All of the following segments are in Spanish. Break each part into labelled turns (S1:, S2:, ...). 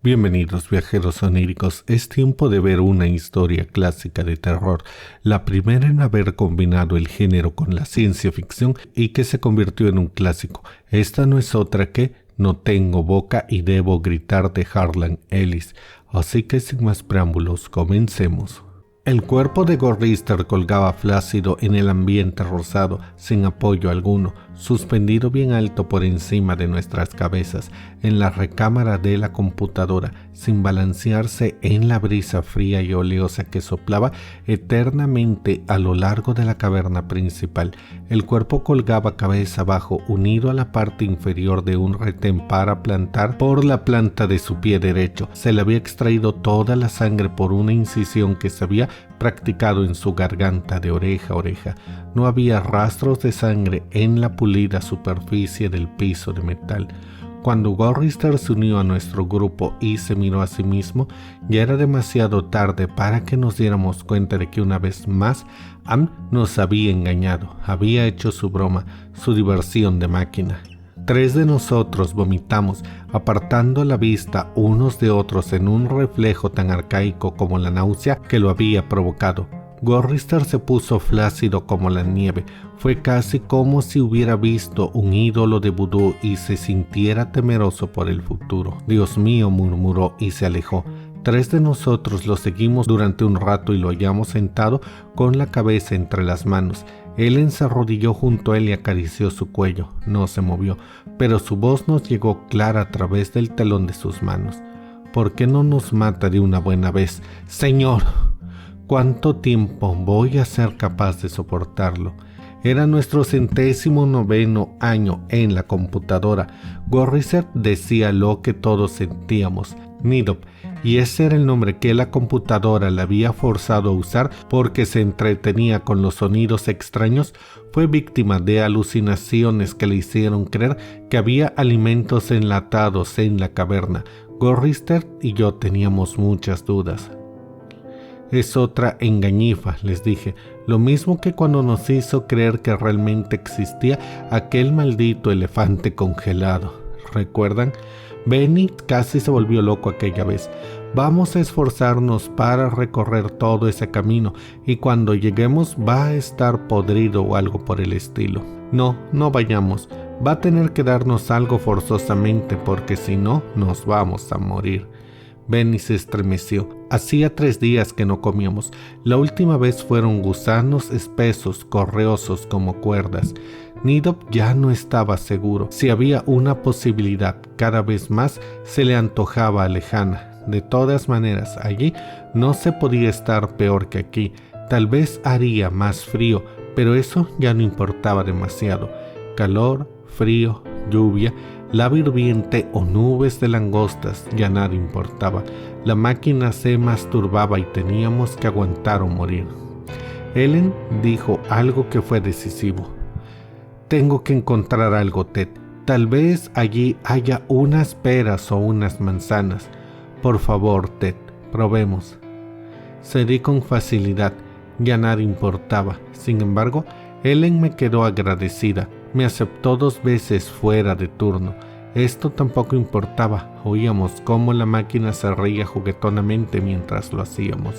S1: Bienvenidos viajeros oníricos, es tiempo de ver una historia clásica de terror, la primera en haber combinado el género con la ciencia ficción y que se convirtió en un clásico. Esta no es otra que No tengo boca y debo gritar de Harlan Ellis, así que sin más preámbulos, comencemos. El cuerpo de Gorrister colgaba flácido en el ambiente rosado, sin apoyo alguno, suspendido bien alto por encima de nuestras cabezas, en la recámara de la computadora, sin balancearse en la brisa fría y oleosa que soplaba eternamente a lo largo de la caverna principal. El cuerpo colgaba cabeza abajo, unido a la parte inferior de un retén para plantar por la planta de su pie derecho. Se le había extraído toda la sangre por una incisión que se había practicado en su garganta de oreja a oreja. No había rastros de sangre en la pulida superficie del piso de metal. Cuando Gorrister se unió a nuestro grupo y se miró a sí mismo, ya era demasiado tarde para que nos diéramos cuenta de que una vez más Am nos había engañado, había hecho su broma, su diversión de máquina. 3 de nosotros vomitamos, apartando la vista unos de otros en un reflejo tan arcaico como la náusea que lo había provocado. Gorrister se puso flácido como la nieve. Fue casi como si hubiera visto un ídolo de vudú y se sintiera temeroso por el futuro. «Dios mío», murmuró y se alejó. 3 de nosotros lo seguimos durante un rato y lo hallamos sentado con la cabeza entre las manos. Ellen se arrodilló junto a él y acarició su cuello. No se movió, pero su voz nos llegó clara a través del telón de sus manos. «¿Por qué no nos mata de una buena vez, señor? ¿Cuánto tiempo voy a ser capaz de soportarlo?» Era nuestro 109º año en la computadora. Gorrister decía lo que todos sentíamos, Nidop, y ese era el nombre que la computadora le había forzado a usar porque se entretenía con los sonidos extraños. Fue víctima de alucinaciones que le hicieron creer que había alimentos enlatados en la caverna. Gorrister y yo teníamos muchas dudas. «Es otra engañifa», les dije, lo mismo que cuando nos hizo creer que realmente existía aquel maldito elefante congelado. ¿Recuerdan? Benny casi se volvió loco aquella vez. «Vamos a esforzarnos para recorrer todo ese camino y cuando lleguemos va a estar podrido o algo por el estilo. No vayamos. Va a tener que darnos algo forzosamente porque si no nos vamos a morir». Benny se estremeció. Hacía 3 días que no comíamos. La última vez fueron gusanos espesos, correosos como cuerdas. Nidop ya no estaba seguro. Si había una posibilidad, cada vez más se le antojaba lejana. De todas maneras, allí no se podía estar peor que aquí. Tal vez haría más frío, pero eso ya no importaba demasiado. Calor, frío, lluvia, lava hirviente o nubes de langostas, ya nada importaba. La máquina se masturbaba y teníamos que aguantar o morir. Ellen dijo algo que fue decisivo. «Tengo que encontrar algo, Ted. Tal vez allí haya unas peras o unas manzanas. Por favor, Ted, probemos». Cedí con facilidad, ya nada importaba. Sin embargo, Ellen me quedó agradecida. Me aceptó 2 veces fuera de turno. Esto tampoco importaba. Oíamos cómo la máquina se reía juguetonamente mientras lo hacíamos.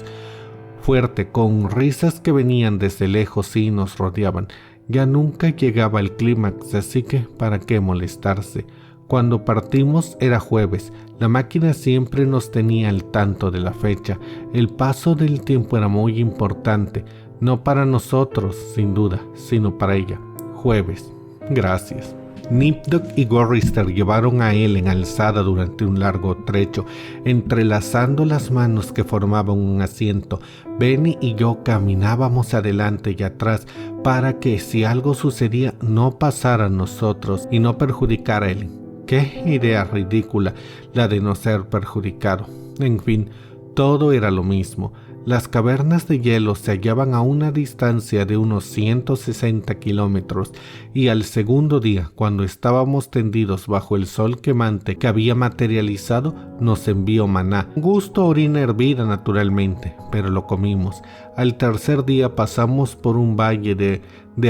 S1: Fuerte, con risas que venían desde lejos y nos rodeaban. Ya nunca llegaba el clímax, así que ¿para qué molestarse? Cuando partimos era jueves. La máquina siempre nos tenía al tanto de la fecha. El paso del tiempo era muy importante. No para nosotros, sin duda, sino para ella. Jueves. Gracias. Nipdog y Gorrister llevaron a Ellen alzada durante un largo trecho, entrelazando las manos que formaban un asiento. Benny y yo caminábamos adelante y atrás para que si algo sucedía no pasara a nosotros y no perjudicara a Ellen. Qué idea ridícula la de no ser perjudicado. En fin, todo era lo mismo. Las cavernas de hielo se hallaban a una distancia de unos 160 kilómetros y al segundo día, cuando estábamos tendidos bajo el sol quemante que había materializado, nos envió maná. Un gusto orina hervida naturalmente, pero lo comimos. Al tercer día pasamos por un valle de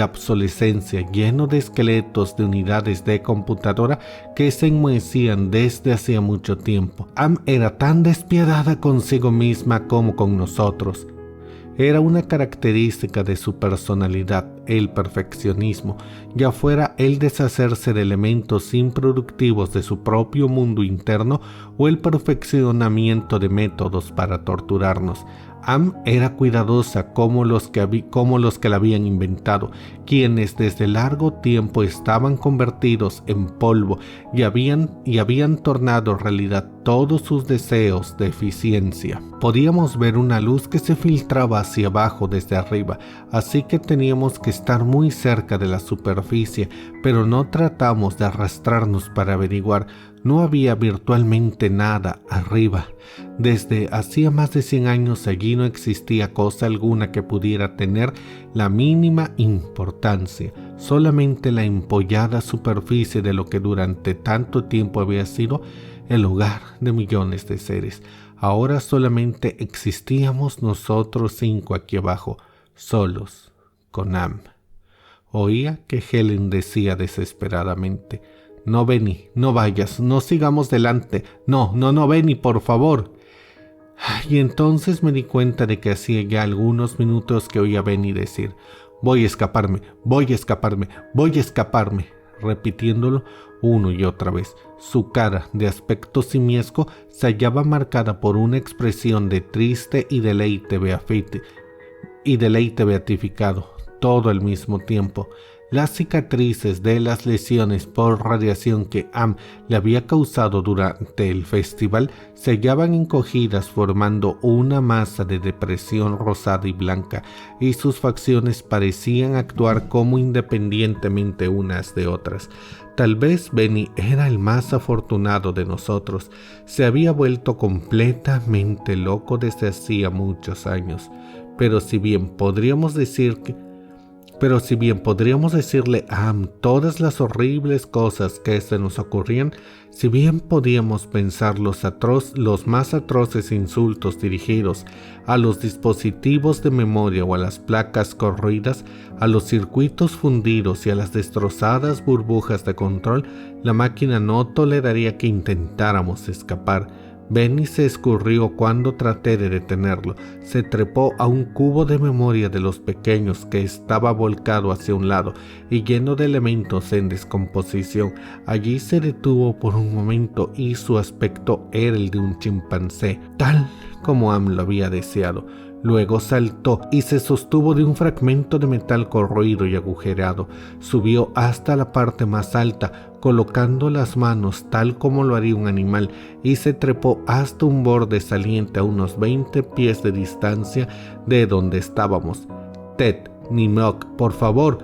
S1: obsolescencia lleno de esqueletos de unidades de computadora que se enmohecían desde hacía mucho tiempo. Am era tan despiadada consigo misma como con nosotros. Era una característica de su personalidad, el perfeccionismo, ya fuera el deshacerse de elementos improductivos de su propio mundo interno o el perfeccionamiento de métodos para torturarnos. Am era cuidadosa como los que la habían inventado, quienes desde largo tiempo estaban convertidos en polvo y habían tornado realidad todos sus deseos de eficiencia. Podíamos ver una luz que se filtraba hacia abajo desde arriba, así que teníamos que estar muy cerca de la superficie, pero no tratamos de arrastrarnos para averiguar. No había virtualmente nada arriba. Desde hacía más de 100 años allí no existía cosa alguna que pudiera tener la mínima importancia, solamente la empollada superficie de lo que durante tanto tiempo había sido el hogar de millones de seres. Ahora solamente existíamos nosotros 5 aquí abajo, solos, con Am. Oía que Helen decía desesperadamente: «No, Benny, no vayas, no sigamos delante, no, Benny, por favor». Y entonces me di cuenta de que hacía ya algunos minutos que oía a Benny decir: «Voy a escaparme, voy a escaparme, voy a escaparme», repitiéndolo una y otra vez. Su cara, de aspecto simiesco, se hallaba marcada por una expresión de triste y deleite beatificado, todo al mismo tiempo. Las cicatrices de las lesiones por radiación que Am le había causado durante el festival se hallaban encogidas formando una masa de depresión rosada y blanca, y sus facciones parecían actuar como independientemente unas de otras. Tal vez Benny era el más afortunado de nosotros. Se había vuelto completamente loco desde hacía muchos años. Pero si bien podríamos decirle a Am todas las horribles cosas que se nos ocurrían, si bien podíamos pensar los más atroces insultos dirigidos a los dispositivos de memoria o a las placas corroídas, a los circuitos fundidos y a las destrozadas burbujas de control, la máquina no toleraría que intentáramos escapar. Benny se escurrió cuando traté de detenerlo. Se trepó a un cubo de memoria de los pequeños que estaba volcado hacia un lado y lleno de elementos en descomposición. Allí se detuvo por un momento y su aspecto era el de un chimpancé, tal como Am lo había deseado. Luego saltó y se sostuvo de un fragmento de metal corroído y agujereado. Subió hasta la parte más alta, colocando las manos tal como lo haría un animal, y se trepó hasta un borde saliente a unos 20 pies de distancia de donde estábamos. «Ted, Nimrod, por favor.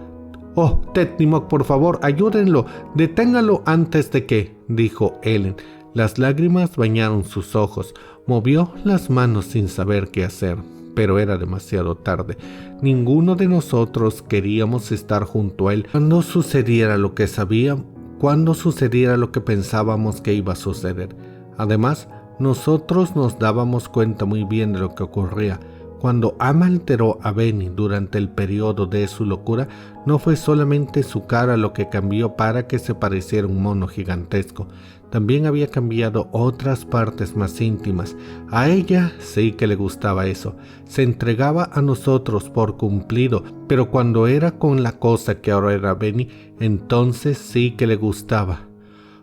S1: Oh, Ted, Nimrod, por favor, ayúdenlo. Deténgalo antes de que», dijo Ellen. Las lágrimas bañaron sus ojos. Movió las manos sin saber qué hacer. Pero era demasiado tarde. Ninguno de nosotros queríamos estar junto a él cuando sucediera lo que pensábamos que iba a suceder. Además, nosotros nos dábamos cuenta muy bien de lo que ocurría. Cuando Am alteró a Benny durante el periodo de su locura, no fue solamente su cara lo que cambió para que se pareciera un mono gigantesco. También había cambiado otras partes más íntimas. A ella sí que le gustaba eso. Se entregaba a nosotros por cumplido, pero cuando era con la cosa que ahora era Benny, entonces sí que le gustaba.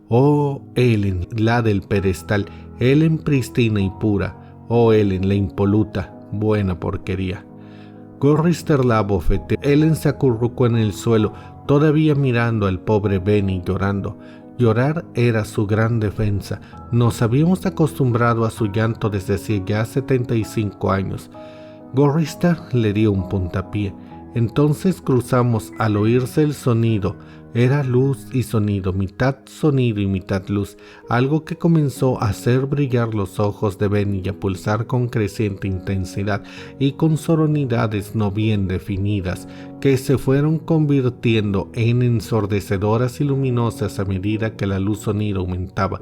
S1: Oh, Ellen, la del pedestal, Ellen pristina y pura. Oh, Ellen, la impoluta, buena porquería. Gorrister la abofeteó. Ellen se acurrucó en el suelo, todavía mirando al pobre Benny llorando. Llorar era su gran defensa. Nos habíamos acostumbrado a su llanto desde hacía ya 75 años. Gorrister le dio un puntapié. Entonces cruzamos al oírse el sonido. Era luz y sonido, mitad sonido y mitad luz, algo que comenzó a hacer brillar los ojos de Benny y a pulsar con creciente intensidad y con sonoridades no bien definidas, que se fueron convirtiendo en ensordecedoras y luminosas a medida que la luz sonido aumentaba.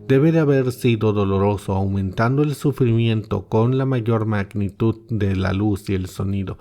S1: Debe de haber sido doloroso, aumentando el sufrimiento con la mayor magnitud de la luz y el sonido,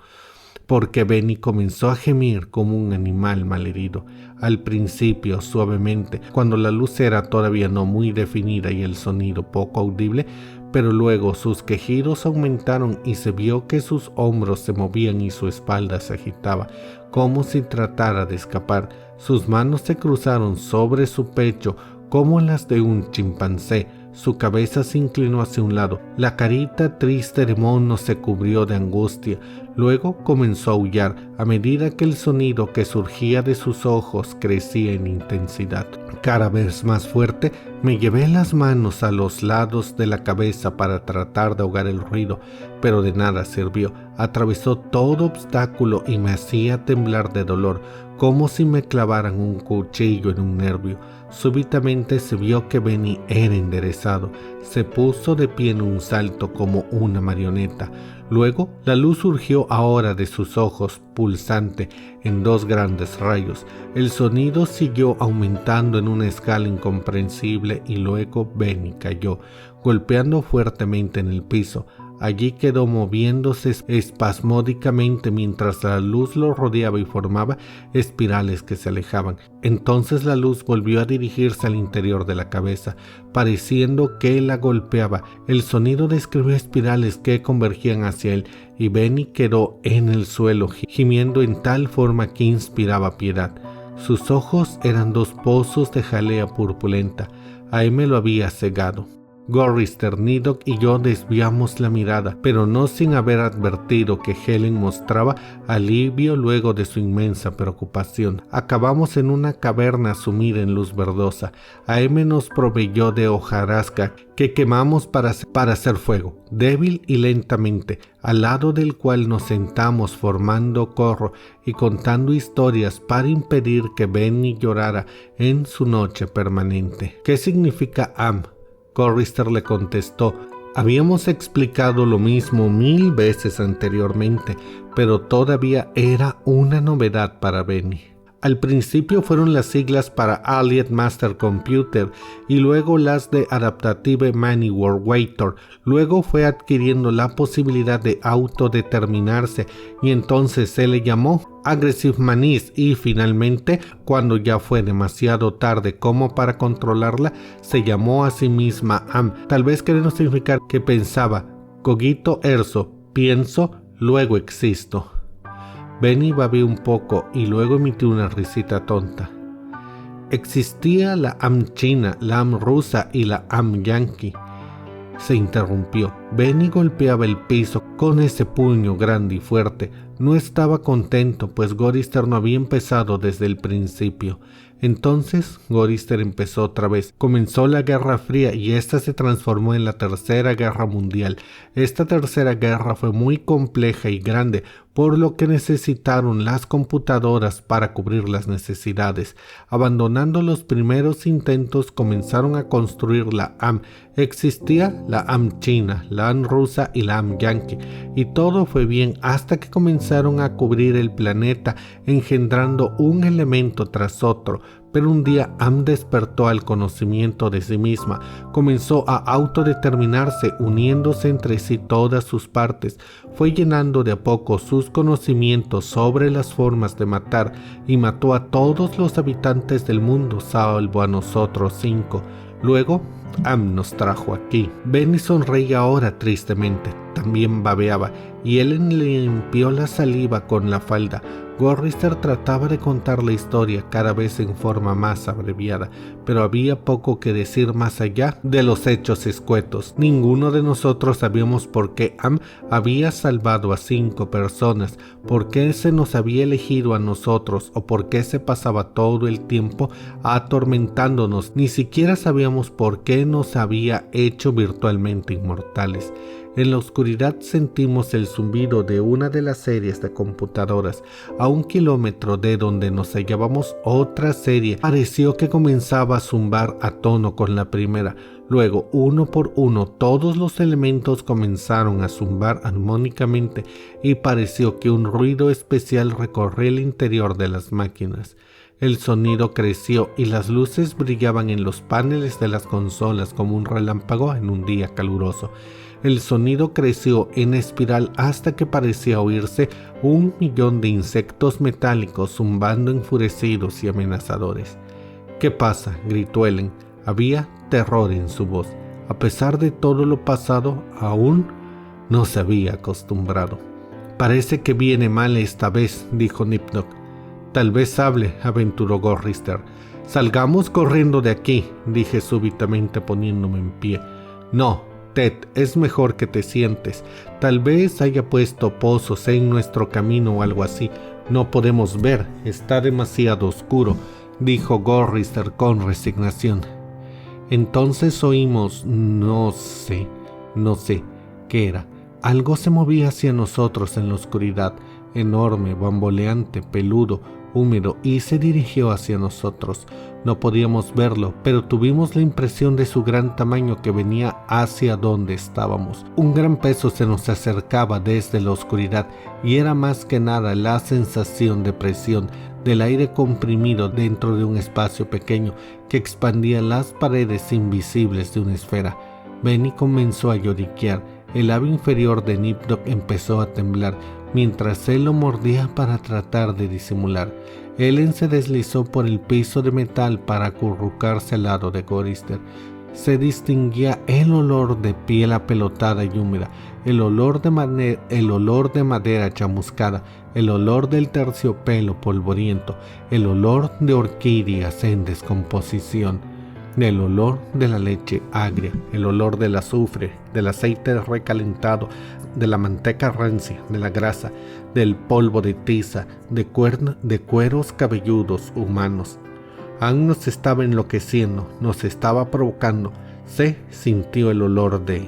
S1: porque Benny comenzó a gemir como un animal malherido. Al principio, suavemente, cuando la luz era todavía no muy definida y el sonido poco audible, pero luego sus quejidos aumentaron y se vio que sus hombros se movían y su espalda se agitaba, como si tratara de escapar. Sus manos se cruzaron sobre su pecho como las de un chimpancé. Su cabeza se inclinó hacia un lado. La carita triste de mono se cubrió de angustia. Luego comenzó a aullar a medida que el sonido que surgía de sus ojos crecía en intensidad. Cada vez más fuerte, me llevé las manos a los lados de la cabeza para tratar de ahogar el ruido, pero de nada sirvió. Atravesó todo obstáculo y me hacía temblar de dolor, como si me clavaran un cuchillo en un nervio. Súbitamente se vio que Benny era enderezado. Se puso de pie en un salto como una marioneta. Luego la luz surgió ahora de sus ojos, pulsante en dos grandes rayos. El sonido siguió aumentando en una escala incomprensible y luego Benny cayó, golpeando fuertemente en el piso. Allí quedó moviéndose espasmódicamente mientras la luz lo rodeaba y formaba espirales que se alejaban. Entonces la luz volvió a dirigirse al interior de la cabeza, pareciendo que la golpeaba. El sonido describió espirales que convergían hacia él y Benny quedó en el suelo, gimiendo en tal forma que inspiraba piedad. Sus ojos eran dos pozos de jalea purpurenta. Ahí me lo había cegado. Gorrister, Nidok y yo desviamos la mirada, pero no sin haber advertido que Helen mostraba alivio luego de su inmensa preocupación. Acabamos en una caverna sumida en luz verdosa. A.M. nos proveyó de hojarasca que quemamos para hacer fuego, débil y lentamente, al lado del cual nos sentamos formando corro y contando historias para impedir que Benny llorara en su noche permanente. ¿Qué significa Am? Gorrister le contestó. Habíamos explicado lo mismo 1000 veces anteriormente, pero todavía era una novedad para Benny. Al principio fueron las siglas para Allied Master Computer y luego las de Adaptative Manowar Waiter. Luego fue adquiriendo la posibilidad de autodeterminarse y entonces se le llamó Aggressive Manis y finalmente, cuando ya fue demasiado tarde como para controlarla, se llamó a sí misma Am, tal vez queriendo significar que pensaba, cogito ergo, pienso, luego existo. Benny babeó un poco y luego emitió una risita tonta. Existía la Am china, la Am rusa y la Am yankee. Se interrumpió. Benny golpeaba el piso con ese puño grande y fuerte. No estaba contento, pues Gorrister no había empezado desde el principio. Entonces Gorrister empezó otra vez. Comenzó la Guerra Fría y esta se transformó en la Tercera Guerra Mundial. Esta Tercera Guerra fue muy compleja y grande, por lo que necesitaron las computadoras para cubrir las necesidades. Abandonando los primeros intentos, comenzaron a construir la AM. Existía la AM china, la AM rusa y la AM yankee, y todo fue bien hasta que comenzaron a cubrir el planeta, engendrando un elemento tras otro. Pero un día Am despertó al conocimiento de sí misma, comenzó a autodeterminarse, uniéndose entre sí todas sus partes, fue llenando de a poco sus conocimientos sobre las formas de matar y mató a todos los habitantes del mundo, salvo a nosotros 5. Luego, Am nos trajo aquí. Benny sonreía ahora tristemente, también babeaba, y Ellen le limpió la saliva con la falda. Gorrister trataba de contar la historia cada vez en forma más abreviada, pero había poco que decir más allá de los hechos escuetos. Ninguno de nosotros sabíamos por qué Am había salvado a 5 personas, por qué se nos había elegido a nosotros o por qué se pasaba todo el tiempo atormentándonos. Ni siquiera sabíamos por qué nos había hecho virtualmente inmortales. En la oscuridad sentimos el zumbido de una de las series de computadoras. A 1 kilómetro de donde nos hallábamos, otra serie pareció que comenzaba a zumbar a tono con la primera. Luego, uno por uno, todos los elementos comenzaron a zumbar armónicamente y pareció que un ruido especial recorría el interior de las máquinas. El sonido creció y las luces brillaban en los paneles de las consolas como un relámpago en un día caluroso. El sonido creció en espiral hasta que parecía oírse 1.000.000 de insectos metálicos zumbando enfurecidos y amenazadores. «¿Qué pasa?», gritó Ellen. Había terror en su voz. A pesar de todo lo pasado, aún no se había acostumbrado. «Parece que viene mal esta vez», dijo Nipnock. «Tal vez hable», aventuró Gorrister. «Salgamos corriendo de aquí», dije súbitamente poniéndome en pie. «No, Ted, es mejor que te sientes. Tal vez haya puesto pozos en nuestro camino o algo así. No podemos ver, está demasiado oscuro», dijo Gorrister con resignación. Entonces oímos, no sé qué era. Algo se movía hacia nosotros en la oscuridad, enorme, bamboleante, peludo, húmedo, y se dirigió hacia nosotros. No podíamos verlo, pero tuvimos la impresión de su gran tamaño que venía hacia donde estábamos. Un gran peso se nos acercaba desde la oscuridad y era más que nada la sensación de presión del aire comprimido dentro de un espacio pequeño que expandía las paredes invisibles de una esfera. Benny comenzó a lloriquear. El labio inferior de Nipnock empezó a temblar mientras él lo mordía para tratar de disimular. Ellen se deslizó por el piso de metal para acurrucarse al lado de Gorrister. Se distinguía el olor de piel apelotada y húmeda, el olor de madera chamuscada, el olor del terciopelo polvoriento, el olor de orquídeas en descomposición, el olor de la leche agria, el olor del azufre, del aceite recalentado, de la manteca rancia, de la grasa, del polvo de tiza, de cueros cabelludos humanos. Anne nos estaba enloqueciendo, nos estaba provocando. Se sintió el olor de...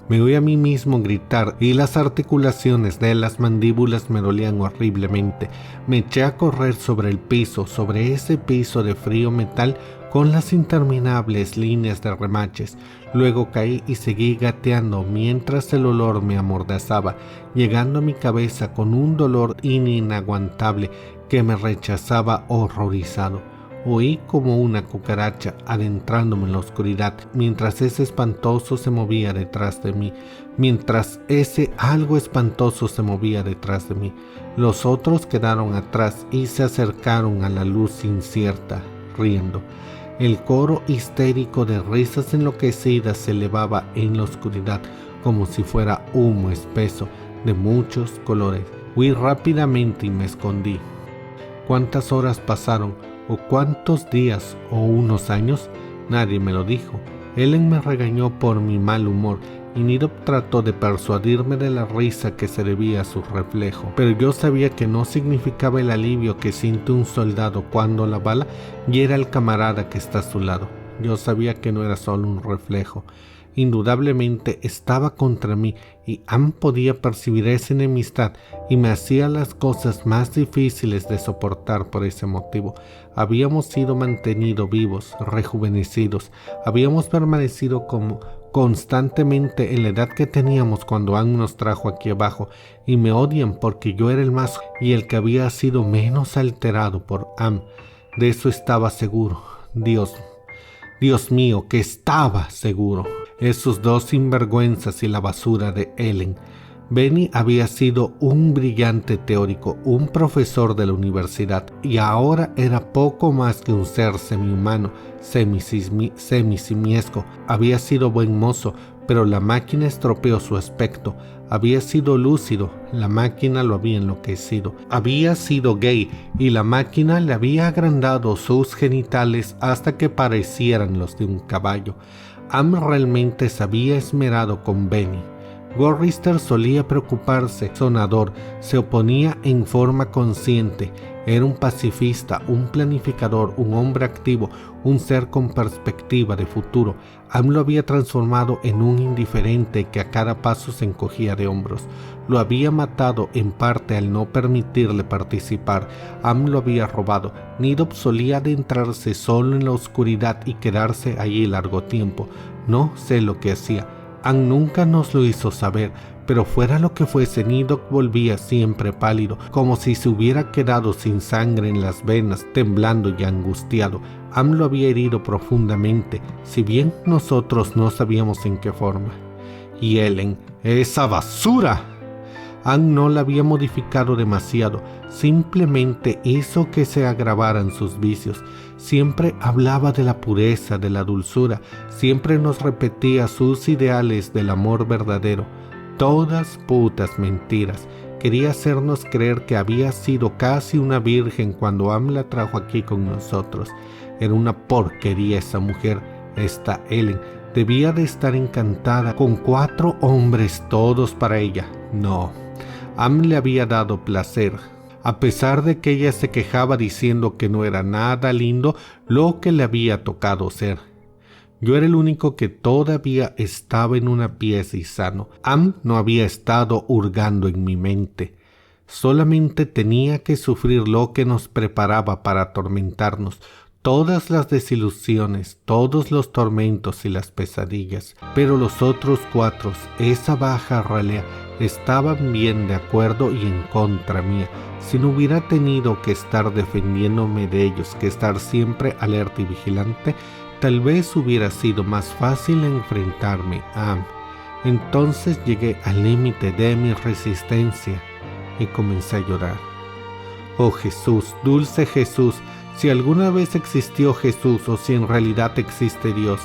S1: Me oí a mí mismo gritar y las articulaciones de las mandíbulas me dolían horriblemente. Me eché a correr sobre el piso, sobre ese piso de frío metal con las interminables líneas de remaches. Luego caí y seguí gateando mientras el olor me amordazaba, llegando a mi cabeza con un dolor inaguantable que me rechazaba horrorizado. Oí como una cucaracha adentrándome en la oscuridad mientras ese espantoso se movía detrás de mí. Los otros quedaron atrás y se acercaron a la luz incierta, riendo. El coro histérico de risas enloquecidas se elevaba en la oscuridad como si fuera humo espeso de muchos colores. Huí rápidamente y me escondí. ¿Cuántas horas pasaron? ¿O cuántos días o unos años? Nadie me lo dijo. Ellen me regañó por mi mal humor y Nidop trató de persuadirme de la risa que se debía a su reflejo, pero yo sabía que no significaba el alivio que siente un soldado cuando la bala hiere al camarada que está a su lado. Yo sabía que no era solo un reflejo. Indudablemente estaba contra mí y Anne podía percibir esa enemistad y me hacía las cosas más difíciles de soportar por ese motivo. Habíamos sido mantenidos vivos, rejuvenecidos, habíamos permanecido como constantemente en la edad que teníamos cuando Anne nos trajo aquí abajo y me odian porque yo era el más y el que había sido menos alterado por Anne. De eso estaba seguro. Dios mío, que estaba seguro. Esos dos sinvergüenzas y la basura de Ellen. Benny había sido un brillante teórico, un profesor de la universidad, y ahora era poco más que un ser semihumano, semisimiesco. Había sido buen mozo, pero la máquina estropeó su aspecto. Había sido lúcido, la máquina lo había enloquecido. Había sido gay, y la máquina le había agrandado sus genitales hasta que parecieran los de un caballo. Anne realmente se había esmerado con Benny. Gorrister solía preocuparse, sonador, se oponía en forma consciente. Era un pacifista, un planificador, un hombre activo, un ser con perspectiva de futuro. Am lo había transformado en un indiferente que a cada paso se encogía de hombros. Lo había matado en parte al no permitirle participar. Am lo había robado. Nidop solía adentrarse solo en la oscuridad y quedarse allí largo tiempo. No sé lo que hacía. Am nunca nos lo hizo saber, pero fuera lo que fuese, Nidop volvía siempre pálido, como si se hubiera quedado sin sangre en las venas, temblando y angustiado. Am lo había herido profundamente, si bien nosotros no sabíamos en qué forma. Y Ellen, ¡esa basura! Am no la había modificado demasiado, simplemente hizo que se agravaran sus vicios. Siempre hablaba de la pureza, de la dulzura, siempre nos repetía sus ideales del amor verdadero. Todas putas mentiras. Quería hacernos creer que había sido casi una virgen cuando Am la trajo aquí con nosotros. Era una porquería esa mujer, esta Ellen. Debía de estar encantada con 4 hombres, todos para ella. No, Am le había dado placer, a pesar de que ella se quejaba diciendo que no era nada lindo lo que le había tocado ser. Yo era el único que todavía estaba en una pieza y sano. Am no había estado hurgando en mi mente. Solamente tenía que sufrir lo que nos preparaba para atormentarnos, todas las desilusiones, todos los tormentos y las pesadillas. Pero los otros 4, esa baja ralea, estaban bien de acuerdo y en contra mía. Si no hubiera tenido que estar defendiéndome de ellos, que estar siempre alerta y vigilante, tal vez hubiera sido más fácil enfrentarme a Am. Entonces llegué al límite de mi resistencia y comencé a llorar. Oh Jesús, dulce Jesús, si alguna vez existió Jesús o si en realidad existe Dios,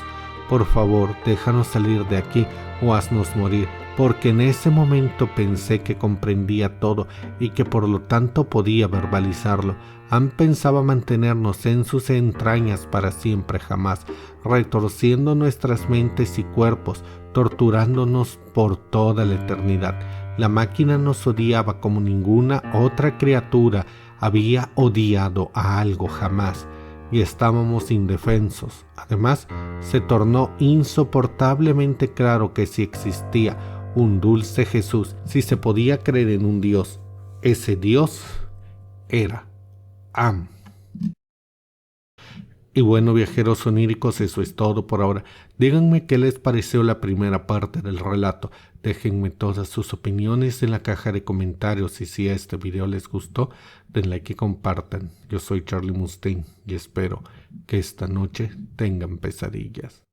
S1: por favor, déjanos salir de aquí o haznos morir, porque en ese momento pensé que comprendía todo y que por lo tanto podía verbalizarlo. Am pensaba mantenernos en sus entrañas para siempre jamás, retorciendo nuestras mentes y cuerpos, torturándonos por toda la eternidad. La máquina nos odiaba como ninguna otra criatura había odiado a algo jamás, y estábamos indefensos. Además, se tornó insoportablemente claro que si existía un dulce Jesús, si se podía creer en un Dios, ese Dios era Am. Y bueno, viajeros oníricos, eso es todo por ahora. Díganme qué les pareció la primera parte del relato. Déjenme todas sus opiniones en la caja de comentarios y si este video les gustó, den like y compartan. Yo soy Charlie Mustaine y espero que esta noche tengan pesadillas.